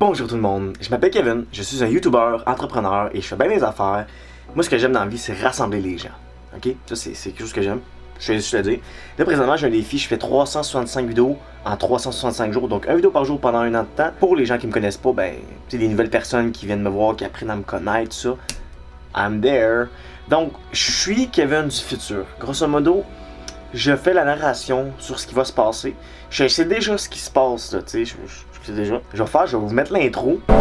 Bonjour tout le monde, je m'appelle Kevin, je suis un YouTuber, entrepreneur et je fais bien mes affaires. Moi ce que j'aime dans la vie c'est rassembler les gens, ok? Ça c'est quelque chose que j'aime, je te le dis. Là présentement j'ai un défi, je fais 365 vidéos en 365 jours, donc une vidéo par jour pendant un an de temps. Pour les gens qui me connaissent pas, ben, c'est des nouvelles personnes qui viennent me voir, qui apprennent à me connaître, tout ça. I'm there. Donc je suis Kevin du futur, grosso modo. Je fais la narration sur ce qui va se passer. Je sais déjà ce qui se passe, là, tu sais, je sais déjà. Je vais vous mettre l'intro. Oh!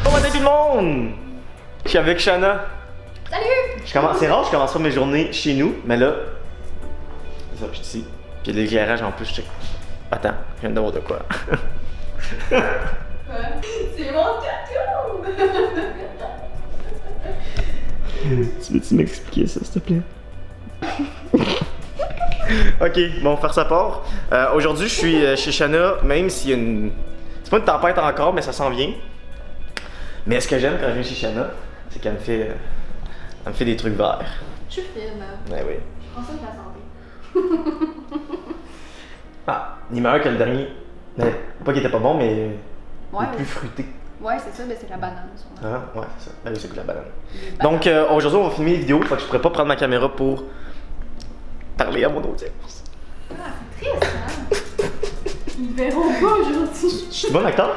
Bon matin tout le monde! Je suis avec Shana. Salut! C'est rare, je commence pas mes journées chez nous, mais là, c'est ça, je suis ici. Puis il y a de l'éclairage en plus, je sais. Attends, je viens de voir de quoi. C'est mon tatou! Tu veux-tu m'expliquer ça, s'il te plaît? Ok, bon, faire sa part. Aujourd'hui, je suis chez Shana, même s'il y a une... C'est pas une tempête encore, mais ça s'en vient. Mais ce que j'aime quand je viens chez Shana, c'est qu'elle me fait des trucs verts. Je suis fine. Ouais, oui. Je prends ça de la santé. Ah, ni meilleur que le dernier. Mais, pas qu'il était pas bon, mais Ouais, plus fruité. Ouais, c'est ça, mais c'est la banane. Sûrement. Ah, ouais, c'est ça. Ben oui, c'est que la banane. Les Donc, bananes. aujourd'hui, on va filmer une vidéo, fait que je pourrais pas prendre ma caméra pour parler à mon audience. Ah, c'est triste, hein? Ils verront pas aujourd'hui. Je suis bon acteur?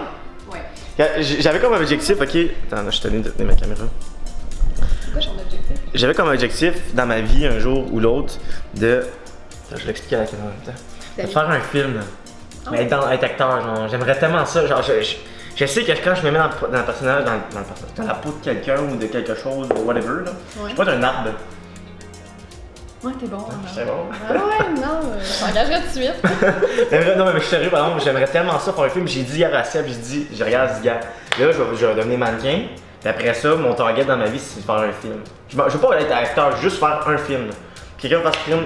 Ouais. J'avais comme objectif, ok. Attends, je suis tanné de tenir ma caméra. C'est quoi ton objectif? J'avais comme objectif dans ma vie, un jour ou l'autre, de. Attends, je vais l'expliquer à la caméra en même temps. De faire un film. Oh. Mais être acteur, genre, j'aimerais tellement ça. Genre, je sais que quand je me mets dans le personnage, dans la peau de quelqu'un ou de quelque chose, ou whatever, là, Ouais. je suis pas d'un arbre. Ouais, t'es bon. C'est bon. Ah ouais, non, je t'engagerai tout de suite. Non, mais je suis sérieux, par exemple, j'aimerais tellement ça faire un film. J'ai dit hier à Seb, je regarde ce gars. Là, je vais devenir mannequin. Puis après ça, mon target dans ma vie, c'est de faire un film. Je veux pas être acteur, juste faire un film. Quelqu'un fasse un film,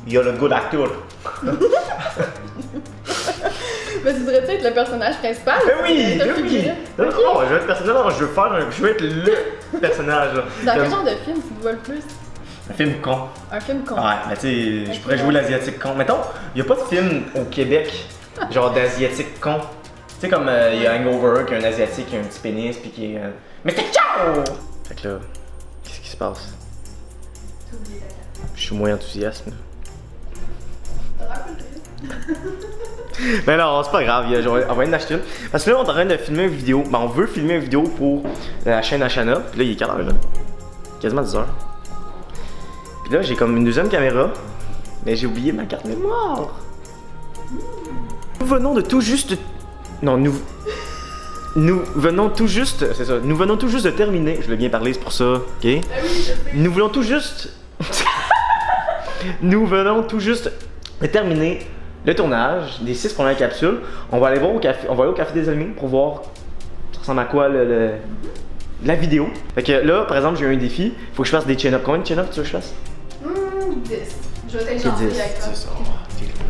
il y a le good actor. Mais tu voudrais-tu être le personnage principal? Ben oui, T'as ben plus oui. de- Non, je veux être personnage, non, je veux être le personnage. Là. Dans quel genre de film tu te vois le plus? Un film con. Un film con. Ouais, mais tu sais, je pourrais jouer l'asiatique con. Mettons, il y a pas de film au Québec, genre d'asiatique con. Tu sais, comme il y a Hangover, qui est un asiatique, qui a un petit pénis, puis qui est. Mais c'est ciao! Fait que là, qu'est-ce qui se passe? T'as oublié ta carte. Je suis moins enthousiaste. T'as l'air cool, Mais non, c'est pas grave, on va en acheter une. Parce que là, on est en train de filmer une vidéo. Ben, on veut filmer une vidéo pour la chaîne Ashana. Puis là, il est quelle heure là? Quasiment 10 heures. Puis là, j'ai comme une deuxième caméra. Mais j'ai oublié ma carte mémoire. Nous venons de tout juste. Non, nous venons tout juste. C'est ça. Nous venons tout juste de terminer. Je l'ai bien parlé, c'est pour ça. Ok? Ah oui, je sais. Nous voulons tout juste. Nous venons tout juste de terminer le tournage des 6 premières capsules. On va aller voir au café, on va aller au Café des Amis pour voir ça ressemble à quoi la vidéo. Fait que là, par exemple, j'ai eu un défi. Faut que je fasse des chin-ups. Combien de chin-ups tu veux que je fasse? 10. Je vais être Ok, gentille 10. avec toi. 10.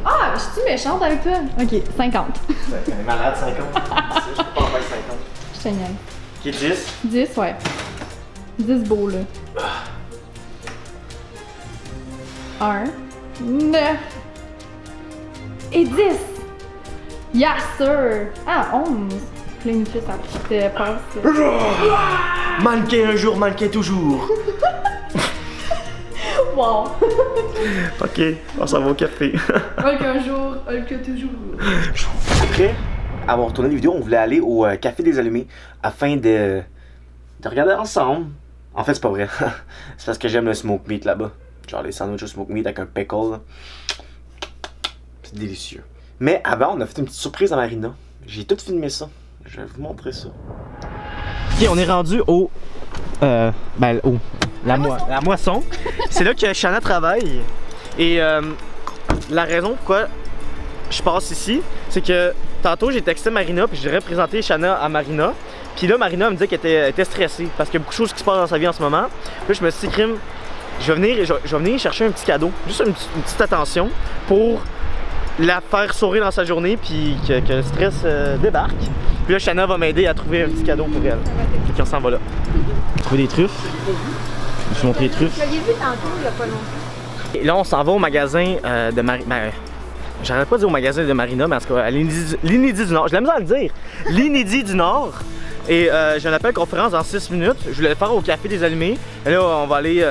Ah, je suis méchante avec toi? Ok, 50. Elle est malade, 50. Je peux pas en faire 50. Je te niaise. Ok, 10. 10, ouais. 10 beaux, là. 1, 9 et 10. Yes, sir. Ah, 11. Là, une fille, ça te passe. Mannequin un jour, mannequin toujours. Wow. Ok, on s'en va au café. Hulk un jour, Hulk toujours. Après avoir tourné la vidéo, on voulait aller au Café des Allumés afin de regarder ensemble. En fait, c'est pas vrai. C'est parce que j'aime le smoke meat là-bas. Genre les sandwichs au smoke meat avec un pickle. Là. C'est délicieux. Mais avant, on a fait une petite surprise à Marina. J'ai tout filmé ça. Je vais vous montrer ça. Ok, on est rendu au. La moisson. C'est là que Shana travaille. Et la raison pourquoi je passe ici, c'est que tantôt j'ai texté Marina puis j'ai représenté Shana à Marina. Puis là, Marina me dit qu'elle était stressée parce qu'il y a beaucoup de choses qui se passent dans sa vie en ce moment. Puis là, je me suis dit, crime, je vais venir chercher un petit cadeau, juste une petite attention pour la faire sourire dans sa journée puis que le stress débarque. Puis là, Shanna va m'aider à trouver un petit cadeau pour elle. Fait qu'on s'en va là. Trouver des truffes. Je vais vous montrer les truffes. Je l'avais vu tantôt, il y a pas longtemps. Et là, on s'en va au magasin de Marina. J'arrête pas de dire au magasin de Marina, mais en tout cas, à l'Inédit du Nord. Je l'aime bien le dire. L'Inédit du Nord. Et j'ai un appel conférence dans 6 minutes. Je voulais le faire au Café des Allumés. Et là, on va aller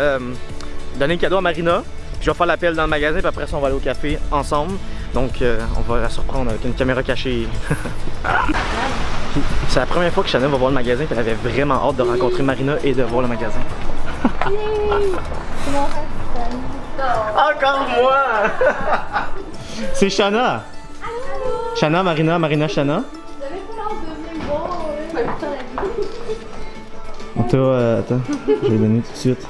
donner le cadeau à Marina. Puis je vais faire l'appel dans le magasin, puis après ça, on va aller au café ensemble. Donc, on va la surprendre avec une caméra cachée. C'est la première fois que Shanna va voir le magasin, puis elle avait vraiment hâte de rencontrer Marina et de voir le magasin. Encore moi! C'est Shanna! Shanna, Marina, Marina, Shanna. J'avais pas hâte de venir voir. On t'a. Attends, je vais donner tout de suite.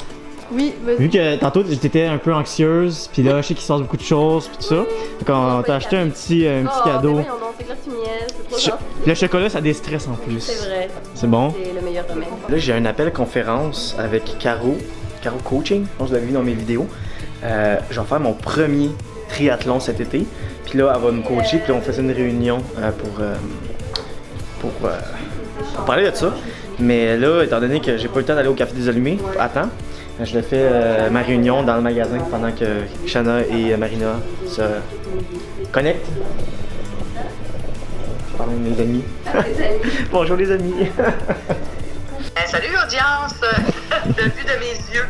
Oui, vas-y. Vu que tantôt t'étais un peu anxieuse, puis là je sais qu'il se passe beaucoup de choses, puis tout ça. Donc on t'a acheté un petit cadeau. C'est clair que tu miel, c'est trop ça. Le chocolat ça déstresse en plus. C'est vrai. C'est bon? C'est le meilleur remède. Là j'ai un appel conférence avec Caro Coaching, je pense que vous l'avez vu dans mes vidéos. Je vais faire mon premier triathlon cet été. Puis là elle va me coacher, puis là on faisait une réunion pour parler de ça. Mais là, étant donné que j'ai pas eu le temps d'aller au Café des Allumés, attends. Je l'ai fait ma réunion dans le magasin pendant que Shanna et Marina se connectent. Je parle avec mes amis. Bonjour les amis. Salut audience, de vue de mes yeux.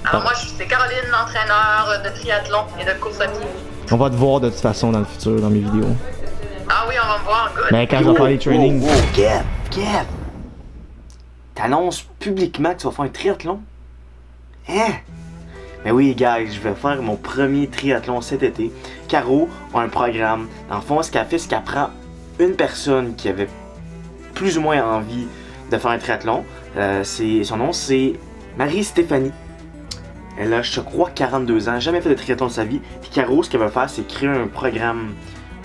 Alors moi c'est Caroline, l'entraîneur de triathlon et de course à pied. On va te voir de toute façon dans le futur, dans mes vidéos. Ah oui, on va me voir, good. Ben quand je vais faire les trainings. Kev! T'annonces publiquement que tu vas faire un triathlon? Hein? Ben oui, guys, je vais faire mon premier triathlon cet été. Caro a un programme. Dans le fond, ce qu'elle fait, c'est qu'elle prend une personne qui avait plus ou moins envie de faire un triathlon. Son nom, c'est Marie-Stéphanie. Elle a, je crois, 42 ans, jamais fait de triathlon de sa vie. Puis Caro, ce qu'elle veut faire, c'est créer un programme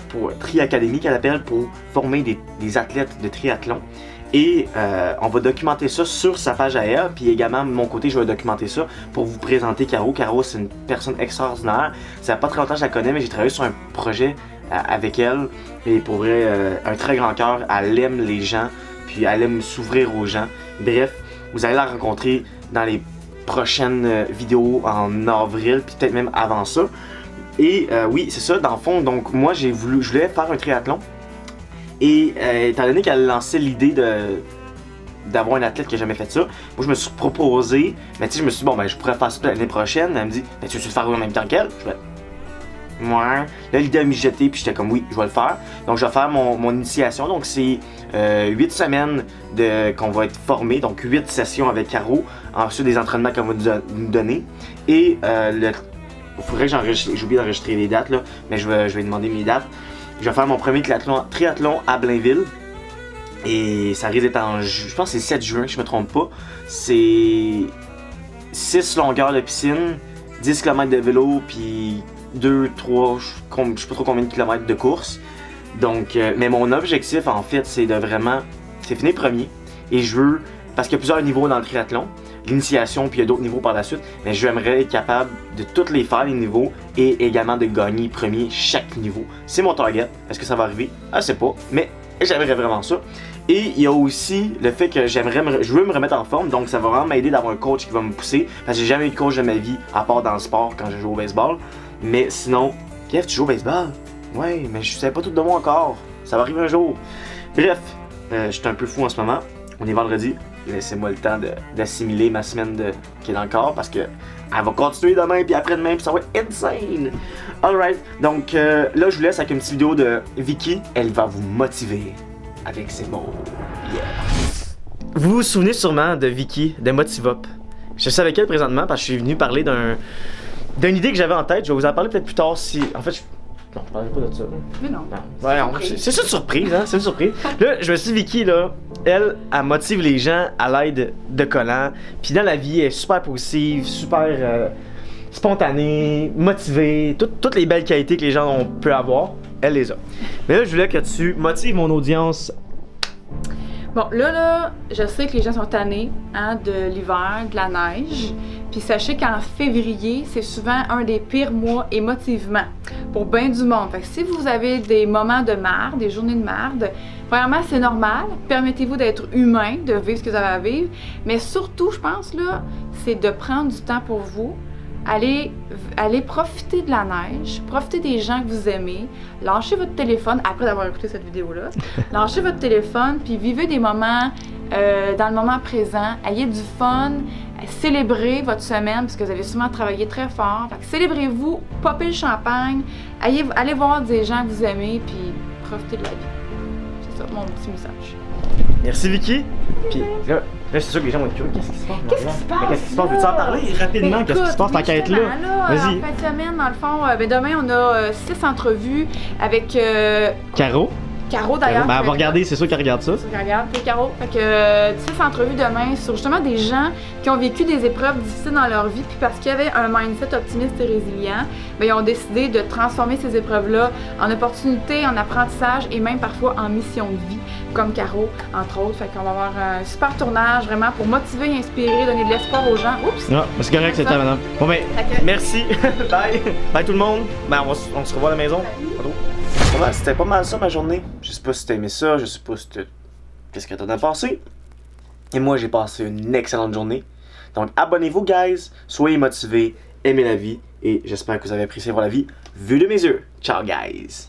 pour Tri-Académie qu'elle appelle pour former des athlètes de triathlon. Et on va documenter ça sur sa page à elle, puis également de mon côté je vais documenter ça pour vous présenter Caro. Caro c'est une personne extraordinaire, ça fait pas très longtemps que je la connais mais j'ai travaillé sur un projet avec elle et pour vrai un très grand cœur, elle aime les gens, puis elle aime s'ouvrir aux gens. Bref, vous allez la rencontrer dans les prochaines vidéos en avril, puis peut-être même avant ça. Et oui c'est ça, dans le fond, donc moi je voulais faire un triathlon. Et étant donné qu'elle a lancé l'idée d'avoir un athlète qui n'a jamais fait ça, moi je me suis proposé, mais tu sais, je me suis dit, bon ben je pourrais faire ça l'année prochaine. Elle me dit, ben tu veux le faire en même temps qu'elle? Je vais, ouais. Là l'idée a mijoté, puis j'étais comme oui, je vais le faire. Donc je vais faire mon initiation, donc c'est 8 semaines qu'on va être formé, donc 8 sessions avec Caro, ensuite des entraînements qu'elle va nous donner. Et il faudrait que j'enregistre, j'ai oublié d'enregistrer les dates là, mais je vais demander mes dates. Je vais faire mon premier triathlon à Blainville. Et ça risque d'être je pense que c'est 7 juin, je me trompe pas. C'est 6 longueurs de piscine, 10 km de vélo, puis 2, 3, je sais pas trop combien de kilomètres de course. Donc, mais mon objectif en fait, c'est de vraiment, c'est finir premier. Et je veux, parce qu'il y a plusieurs niveaux dans le triathlon, l'initiation, puis il y a d'autres niveaux par la suite, mais j'aimerais être capable de tous les faire, les niveaux, et également de gagner premier chaque niveau. C'est mon target. Est-ce que ça va arriver? Je sais pas, mais j'aimerais vraiment ça. Et il y a aussi le fait que je veux me remettre en forme, donc ça va vraiment m'aider d'avoir un coach qui va me pousser, parce que j'ai jamais eu de coach de ma vie, à part dans le sport, quand je joue au baseball. Mais sinon, Kev, tu joues au baseball? Ouais, mais je sais pas tout de moi encore. Ça va arriver un jour. Bref, je suis un peu fou en ce moment. On est vendredi. Laissez-moi le temps d'assimiler ma semaine qui est dans le corps parce que elle va continuer demain puis après-demain puis ça va être insane. Alright, donc là je vous laisse avec une petite vidéo de Vicky. Elle va vous motiver avec ses mots. Yeah. Vous vous souvenez sûrement de Vicky de Motivop. Je suis avec elle présentement parce que je suis venu parler d'une idée que j'avais en tête. Je vais vous en parler peut-être plus tard si... En fait, non, je parlerai pas de ça. Mais non. Ouais, c'est ça une surprise, hein? C'est une surprise. Là, je me suis dit, Vicky, là, elle motive les gens à l'aide de collants. Puis dans la vie, elle est super positive, super spontanée, motivée. Toutes les belles qualités que les gens peuvent avoir, elle les a. Mais là, je voulais que tu motives mon audience. Bon, là, je sais que les gens sont tannés hein, de l'hiver, de la neige. Puis sachez qu'en février, c'est souvent un des pires mois émotivement pour bien du monde. Fait que si vous avez des moments de marde, des journées de marde, Premièrement, c'est normal. Permettez-vous d'être humain, de vivre ce que vous avez à vivre. Mais surtout, je pense, là, c'est de prendre du temps pour vous. Allez profiter de la neige, profiter des gens que vous aimez, lâchez votre téléphone, après d'avoir écouté cette vidéo-là, lâchez votre téléphone, puis vivez des moments dans le moment présent, ayez du fun, célébrez votre semaine, parce que vous avez sûrement travaillé très fort, fait que célébrez-vous, popez le champagne, allez voir des gens que vous aimez, puis profitez de la vie. C'est ça, mon petit message. Merci Vicky. Puis là, c'est sûr que les gens vont être curieux. Qu'est-ce qui se passe? Qu'est-ce qui se passe? Qu'est-ce qui se passe? Veux-tu en parler rapidement? Ben, Qu'est-ce qui se passe dans l'enquête là? Vas-y. Vas-y. En fin de semaine, dans le fond, demain, on a 6 entrevues avec Caro? d'ailleurs. Ben, elle va regarder, c'est sûr qu'elle regarde ça. Regarde, puis Caro. Fait que 6 entrevues demain sur justement des gens qui ont vécu des épreuves difficiles dans leur vie, puis parce qu'il y avait un mindset optimiste et résilient, ben, ils ont décidé de transformer ces épreuves-là en opportunités, en apprentissage et même parfois en mission de vie, comme Caro, entre autres. Fait qu'on va avoir un super tournage vraiment pour motiver, inspirer, donner de l'espoir aux gens. Oups! Non, c'est correct, c'est ta madame. Bon ben, Merci. Bye. Bye tout le monde. Ben, on se revoit à la maison. Voilà, c'était pas mal ça ma journée. Je sais pas si t'as aimé ça, je sais pas si qu'est-ce que t'en as pensé. Et moi, j'ai passé une excellente journée. Donc, abonnez-vous, guys. Soyez motivés, aimez la vie. Et j'espère que vous avez apprécié voir la vie vue de mes yeux. Ciao, guys.